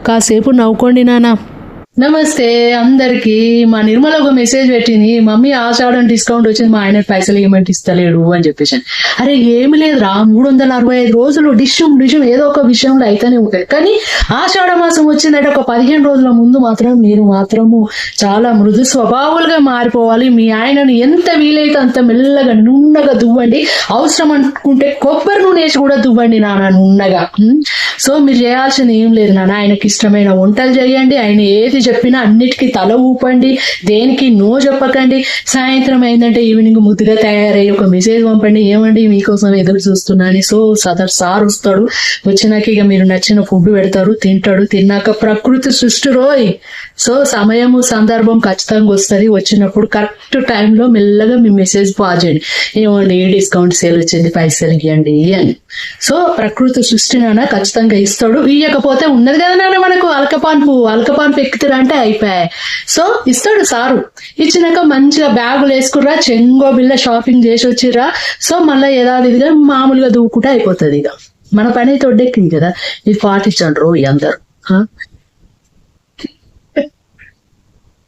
కాసేపు నవ్వుకోండి నాన్న. నమస్తే అందరికి. మా నిర్మల ఒక మెసేజ్ పెట్టింది, మమ్మీ ఆషాఢం డిస్కౌంట్ వచ్చింది, మా ఆయన పైసలు ఏమంటే ఇస్తలేడు అని చెప్పేసి. అరే ఏమి లేదురా, 365 రోజులు డిషం ఏదో ఒక విషయంలో అయితేనే ఉంటాయి. కానీ ఆషాఢ మాసం వచ్చిందంటే ఒక 15 రోజుల ముందు మాత్రం మీరు మాత్రము చాలా మృదు స్వభావాలుగా మారిపోవాలి. మీ ఆయనను ఎంత వీలైతే అంత మెల్లగా నున్నగా దువ్వండి. అవసరం అనుకుంటే కొబ్బరి నూనె వేసి కూడా దువ్వండి నాన్న నున్నగా. సో మీరు చేయాల్సింది ఏం లేదు నాన్న, ఆయనకి ఇష్టమైన వంటలు చేయండి. ఆయన ఏది చెప్పినా అన్నిటికీ తల ఊపండి, దేనికి నో చెప్పకండి. సాయంత్రం అయిందంటే ఈవినింగ్ ముద్దుగా తయారయ్యి ఒక మెసేజ్ పంపండి, ఏమండి మీకోసం ఎదురు చూస్తున్నాను. సో సార్ వస్తాడు, వచ్చినాక ఇక మీరు నచ్చిన ఫుడ్ పెడతారు, తింటాడు. తిన్నాక ప్రకృతి సృష్టి రోయ్. సో సమయము సందర్భం ఖచ్చితంగా వస్తుంది. వచ్చినప్పుడు కరెక్ట్ టైంలో మెల్లగా మీ మెసేజ్ పాస్ చేయండి, ఏమండి డిస్కౌంట్ సేల్ వచ్చింది పైసలు ఇవ్వండి అని. సో ప్రకృతి సృష్టి నాన్న ఖచ్చితంగా ఇస్తాడు. ఇవ్వకపోతే ఉన్నది కదా నాన్న మనకు అలకపాన్పు ఎక్కుతురా అంటే అయిపోయాయి. సో ఇస్తాడు సారు. ఇచ్చినాక మంచిగా బ్యాగులు వేసుకుర్రా, చెంగో బిల్ల షాపింగ్ చేసి వచ్చిర్రా. సో మళ్ళీ యథావిధిగా మామూలుగా దూకుంటే అయిపోతుంది. ఇక మన పని తొడ్డెక్కింది కదా, ఇది పాటించండి అందరు.